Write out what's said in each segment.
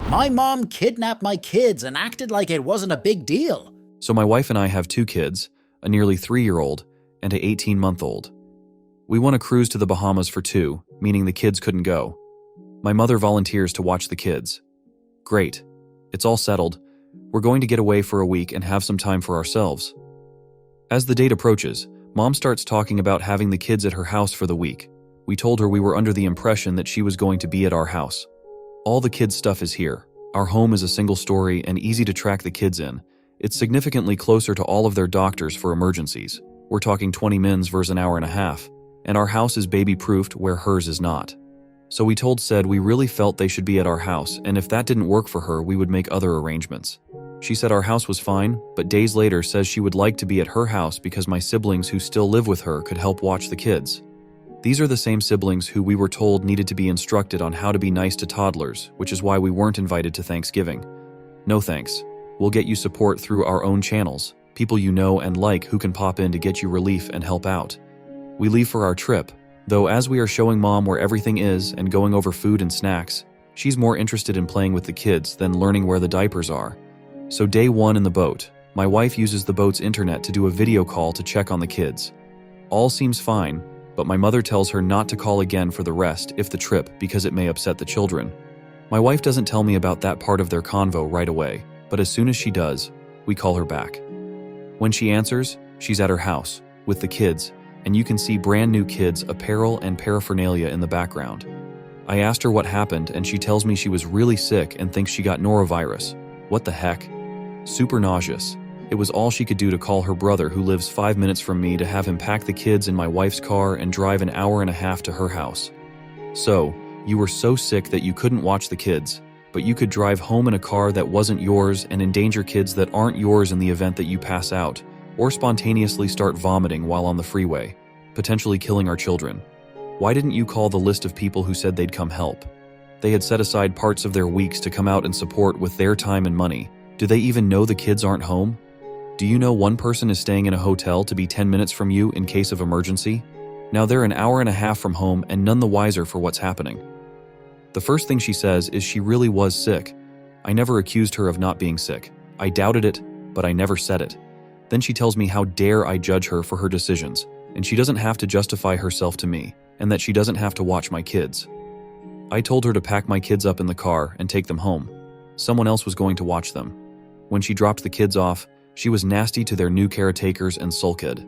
My mom kidnapped my kids and acted like it wasn't a big deal. So my wife and I have 2 kids, a nearly 3-year-old and an 18-month-old. We want a cruise to the Bahamas for 2, meaning the kids couldn't go. My mother volunteers to watch the kids. Great. It's all settled. We're going to get away for a week and have some time for ourselves. As the date approaches, Mom starts talking about having the kids at her house for the week. We told her we were under the impression that she was going to be at our house. All the kids' stuff is here. Our home is a single story and easy to track the kids in. It's significantly closer to all of their doctors for emergencies. We're talking 20 minutes versus an hour and a half. And our house is baby-proofed where hers is not. So we told Said we really felt they should be at our house, and if that didn't work for her, we would make other arrangements. She said our house was fine, but days later says she would like to be at her house because my siblings who still live with her could help watch the kids. These are the same siblings who we were told needed to be instructed on how to be nice to toddlers, which is why we weren't invited to Thanksgiving. No thanks. We'll get you support through our own channels, people you know and like who can pop in to get you relief and help out. We leave for our trip, though as we are showing Mom where everything is and going over food and snacks, she's more interested in playing with the kids than learning where the diapers are. So day 1 in the boat, my wife uses the boat's internet to do a video call to check on the kids. All seems fine, but my mother tells her not to call again for the rest if the trip because it may upset the children. My wife doesn't tell me about that part of their convo right away, but as soon as she does, we call her back. When she answers, she's at her house, with the kids, and you can see brand new kids' apparel and paraphernalia in the background. I asked her what happened and she tells me she was really sick and thinks she got norovirus. What the heck? Super nauseous. It was all she could do to call her brother who lives 5 minutes from me to have him pack the kids in my wife's car and drive an hour and a half to her house. So, you were so sick that you couldn't watch the kids, but you could drive home in a car that wasn't yours and endanger kids that aren't yours in the event that you pass out, or spontaneously start vomiting while on the freeway, potentially killing our children. Why didn't you call the list of people who said they'd come help? They had set aside parts of their weeks to come out and support with their time and money. Do they even know the kids aren't home? Do you know one person is staying in a hotel to be 10 minutes from you in case of emergency? Now they're an hour and a half from home and none the wiser for what's happening. The first thing she says is she really was sick. I never accused her of not being sick. I doubted it, but I never said it. Then she tells me how dare I judge her for her decisions, and she doesn't have to justify herself to me, and that she doesn't have to watch my kids. I told her to pack my kids up in the car and take them home. Someone else was going to watch them. When she dropped the kids off, she was nasty to their new caretakers and sulked.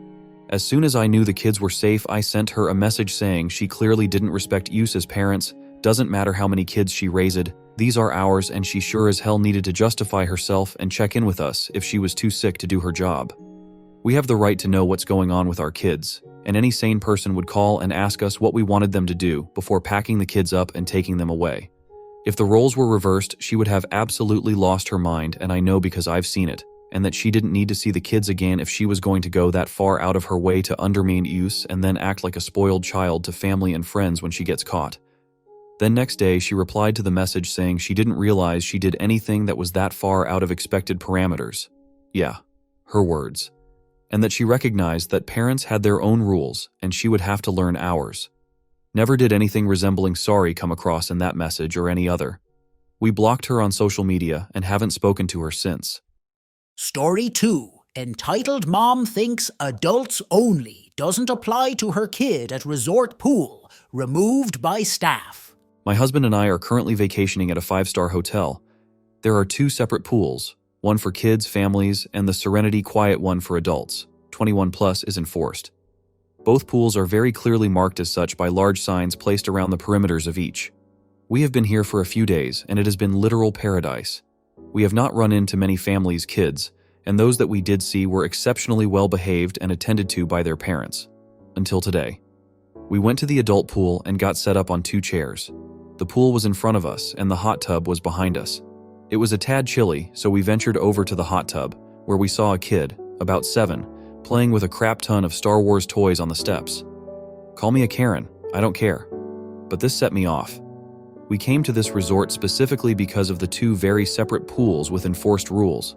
As soon as I knew the kids were safe, I sent her a message saying she clearly didn't respect us as parents, doesn't matter how many kids she raised, these are ours, and she sure as hell needed to justify herself and check in with us if she was too sick to do her job. We have the right to know what's going on with our kids, and any sane person would call and ask us what we wanted them to do before packing the kids up and taking them away. If the roles were reversed, she would have absolutely lost her mind, and I know because I've seen it, and that she didn't need to see the kids again if she was going to go that far out of her way to undermine us and then act like a spoiled child to family and friends when she gets caught. Then next day, she replied to the message saying she didn't realize she did anything that was that far out of expected parameters. Yeah, her words. And that she recognized that parents had their own rules and she would have to learn ours. Never did anything resembling sorry come across in that message or any other. We blocked her on social media and haven't spoken to her since. Story 2, entitled Mom Thinks Adults Only Doesn't Apply to Her Kid at Resort Pool, removed by staff. My husband and I are currently vacationing at a 5-star hotel. There are 2 separate pools, one for kids, families, and the Serenity Quiet one for adults. 21 plus is enforced. Both pools are very clearly marked as such by large signs placed around the perimeters of each. We have been here for a few days, and it has been literal paradise. We have not run into many families' kids, and those that we did see were exceptionally well behaved and attended to by their parents. Until today. We went to the adult pool and got set up on 2 chairs. The pool was in front of us, and the hot tub was behind us. It was a tad chilly, so we ventured over to the hot tub, where we saw a kid, about 7, playing with a crap ton of Star Wars toys on the steps. Call me a Karen, I don't care. But this set me off. We came to this resort specifically because of the 2 very separate pools with enforced rules.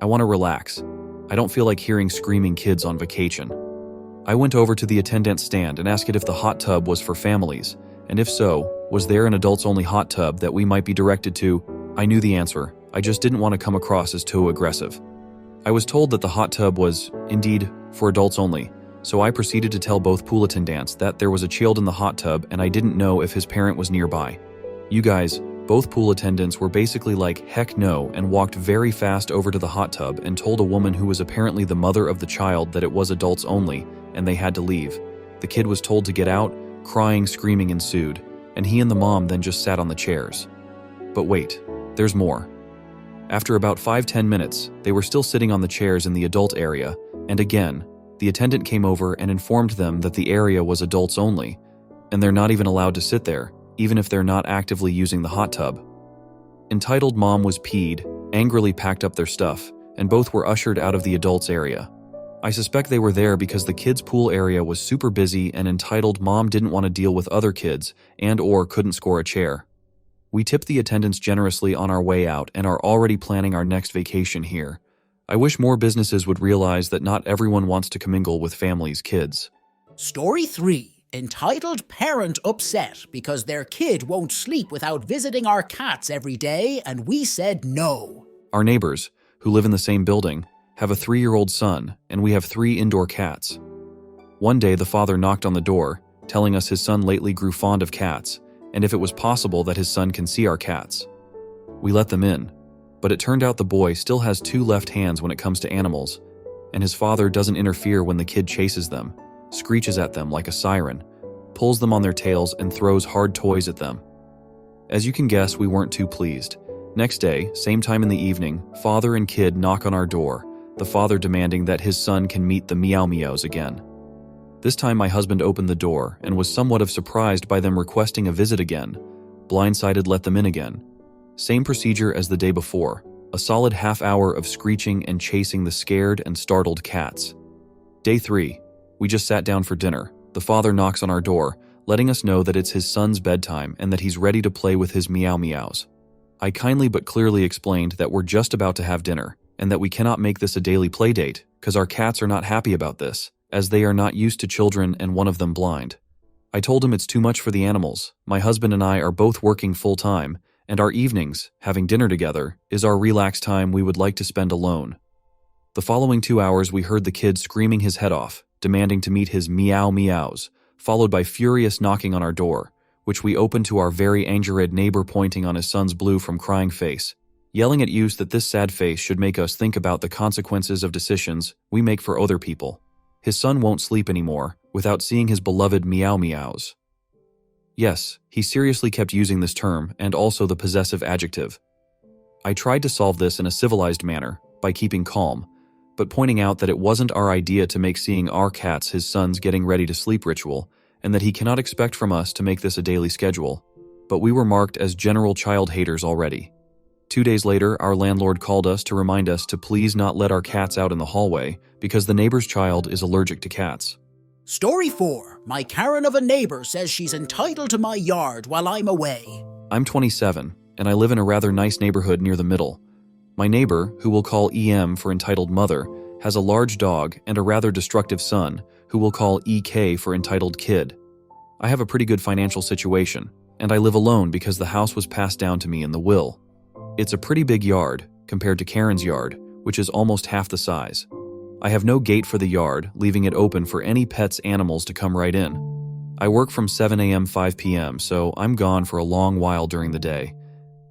I want to relax. I don't feel like hearing screaming kids on vacation. I went over to the attendant stand and asked it if the hot tub was for families, and if so, was there an adults-only hot tub that we might be directed to? I knew the answer. I just didn't want to come across as too aggressive. I was told that the hot tub was, indeed, for adults only, so I proceeded to tell both pool attendants that there was a child in the hot tub and I didn't know if his parent was nearby. You guys, both pool attendants were basically like, heck no, and walked very fast over to the hot tub and told a woman who was apparently the mother of the child that it was adults only and they had to leave. The kid was told to get out, crying, screaming ensued, and he and the mom then just sat on the chairs. But wait, there's more. After about 5-10 minutes, they were still sitting on the chairs in the adult area, and again, the attendant came over and informed them that the area was adults only, and they're not even allowed to sit there, even if they're not actively using the hot tub. Entitled mom was peed, angrily packed up their stuff, and both were ushered out of the adults area. I suspect they were there because the kids' pool area was super busy and entitled mom didn't want to deal with other kids and/or couldn't score a chair. We tipped the attendants generously on our way out and are already planning our next vacation here. I wish more businesses would realize that not everyone wants to commingle with families' kids. Story 3, entitled Parent Upset because their kid won't sleep without visiting our cats every day and we said no. Our neighbors, who live in the same building, have a 3-year-old son and we have 3 indoor cats. One day the father knocked on the door, telling us his son lately grew fond of cats and if it was possible that his son can see our cats. We let them in, but it turned out the boy still has 2 left hands when it comes to animals, and his father doesn't interfere when the kid chases them, screeches at them like a siren, pulls them on their tails and throws hard toys at them. As you can guess, we weren't too pleased. Next day, same time in the evening, father and kid knock on our door, the father demanding that his son can meet the meow meows again. This time my husband opened the door and was somewhat surprised by them requesting a visit again. Blindsided let them in again. Same procedure as the day before, a solid half hour of screeching and chasing the scared and startled cats. Day 3, we just sat down for dinner. The father knocks on our door, letting us know that it's his son's bedtime and that he's ready to play with his meow meows. I kindly but clearly explained that we're just about to have dinner and that we cannot make this a daily play date because our cats are not happy about this, as they are not used to children and one of them blind. I told him it's too much for the animals. My husband and I are both working full-time, and our evenings, having dinner together, is our relaxed time we would like to spend alone. The following 2 hours we heard the kid screaming his head off, demanding to meet his meow meows, followed by furious knocking on our door, which we opened to our very angered neighbor pointing on his son's blue from crying face, yelling at us that this sad face should make us think about the consequences of decisions we make for other people. His son won't sleep anymore without seeing his beloved meow meows. Yes, he seriously kept using this term and also the possessive adjective. I tried to solve this in a civilized manner by keeping calm, but pointing out that it wasn't our idea to make seeing our cats his son's getting ready to sleep ritual and that he cannot expect from us to make this a daily schedule, but we were marked as general child haters already. 2 days later, our landlord called us to remind us to please not let our cats out in the hallway because the neighbor's child is allergic to cats. Story 4, my Karen of a neighbor says she's entitled to my yard while I'm away. I'm 27, and I live in a rather nice neighborhood near the middle. My neighbor, who we'll call EM for entitled mother, has a large dog and a rather destructive son, who we'll call EK for entitled kid. I have a pretty good financial situation, and I live alone because the house was passed down to me in the will. It's a pretty big yard, compared to Karen's yard, which is almost half the size. I have no gate for the yard, leaving it open for any pets animals to come right in. I work from 7 a.m. 5 p.m., so I'm gone for a long while during the day.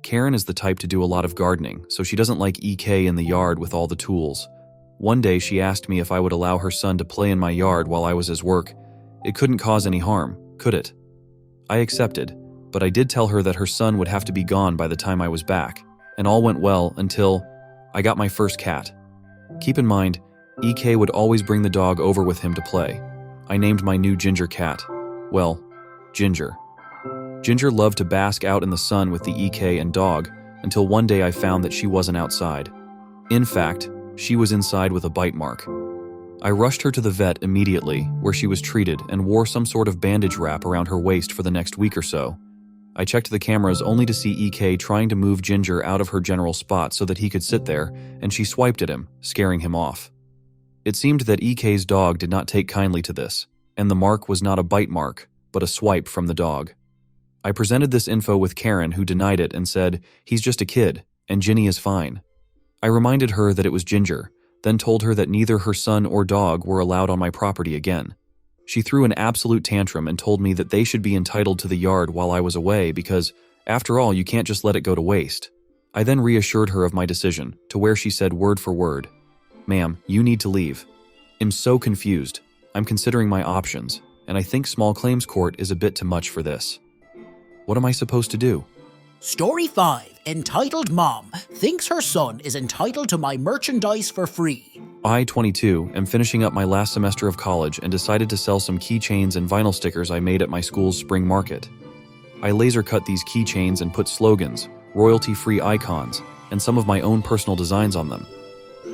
Karen is the type to do a lot of gardening, so she doesn't like EK in the yard with all the tools. One day she asked me if I would allow her son to play in my yard while I was at work. It couldn't cause any harm, could it? I accepted, but I did tell her that her son would have to be gone by the time I was back. And all went well until I got my first cat. Keep in mind, EK would always bring the dog over with him to play. I named my new Ginger cat. Well, Ginger. Ginger loved to bask out in the sun with the EK and dog until one day I found that she wasn't outside. In fact, she was inside with a bite mark. I rushed her to the vet immediately, where she was treated and wore some sort of bandage wrap around her waist for the next week or so. I checked the cameras only to see EK trying to move Ginger out of her general spot so that he could sit there, and she swiped at him, scaring him off. It seemed that EK's dog did not take kindly to this, and the mark was not a bite mark, but a swipe from the dog. I presented this info with Karen, who denied it and said, "He's just a kid, and Ginny is fine." I reminded her that it was Ginger, then told her that neither her son or dog were allowed on my property again. She threw an absolute tantrum and told me that they should be entitled to the yard while I was away because, after all, you can't just let it go to waste. I then reassured her of my decision, to where she said word for word, "Ma'am, you need to leave. I'm so confused. I'm considering my options, and I think small claims court is a bit too much for this. What am I supposed to do?" Story 5, entitled Mom Thinks Her Son is Entitled to My Merchandise for Free. I, 22, am finishing up my last semester of college and decided to sell some keychains and vinyl stickers I made at my school's spring market. I laser cut these keychains and put slogans, royalty-free icons, and some of my own personal designs on them.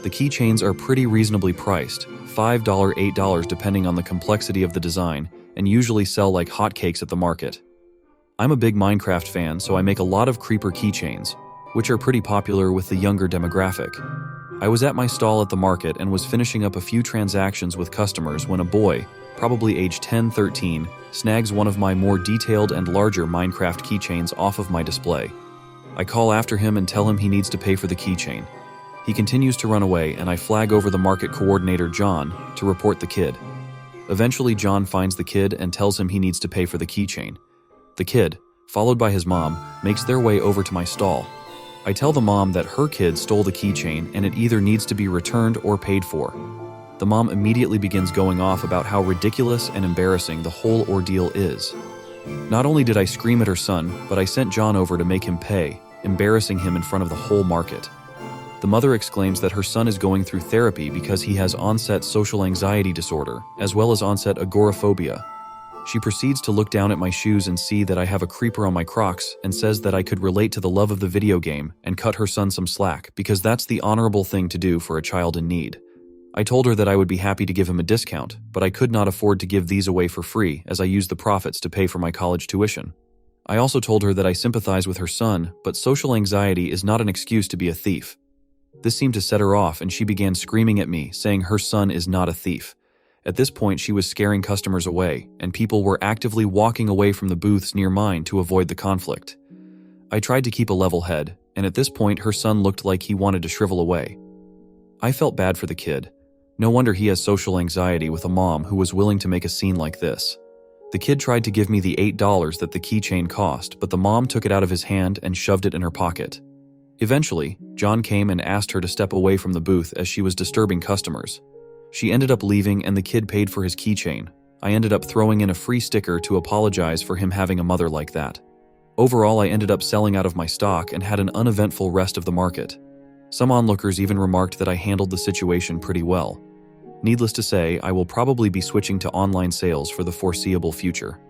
The keychains are pretty reasonably priced, $5, $8 depending on the complexity of the design, and usually sell like hotcakes at the market. I'm a big Minecraft fan, so I make a lot of creeper keychains, which are pretty popular with the younger demographic. I was at my stall at the market and was finishing up a few transactions with customers when a boy, probably age 10-13, snags one of my more detailed and larger Minecraft keychains off of my display. I call after him and tell him he needs to pay for the keychain. He continues to run away, and I flag over the market coordinator, John, to report the kid. Eventually, John finds the kid and tells him he needs to pay for the keychain. The kid, followed by his mom, makes their way over to my stall. I tell the mom that her kid stole the keychain and it either needs to be returned or paid for. The mom immediately begins going off about how ridiculous and embarrassing the whole ordeal is. Not only did I scream at her son, but I sent John over to make him pay, embarrassing him in front of the whole market. The mother exclaims that her son is going through therapy because he has onset social anxiety disorder, as well as onset agoraphobia. She proceeds to look down at my shoes and see that I have a creeper on my Crocs and says that I could relate to the love of the video game and cut her son some slack because that's the honorable thing to do for a child in need. I told her that I would be happy to give him a discount, but I could not afford to give these away for free as I used the profits to pay for my college tuition. I also told her that I sympathize with her son, but social anxiety is not an excuse to be a thief. This seemed to set her off and she began screaming at me, saying her son is not a thief. At this point, she was scaring customers away, and people were actively walking away from the booths near mine to avoid the conflict. I tried to keep a level head, and at this point her son looked like he wanted to shrivel away. I felt bad for the kid. No wonder he has social anxiety with a mom who was willing to make a scene like this. The kid tried to give me the $8 that the keychain cost, but the mom took it out of his hand and shoved it in her pocket. Eventually, John came and asked her to step away from the booth as she was disturbing customers. She ended up leaving and the kid paid for his keychain. I ended up throwing in a free sticker to apologize for him having a mother like that. Overall, I ended up selling out of my stock and had an uneventful rest of the market. Some onlookers even remarked that I handled the situation pretty well. Needless to say, I will probably be switching to online sales for the foreseeable future.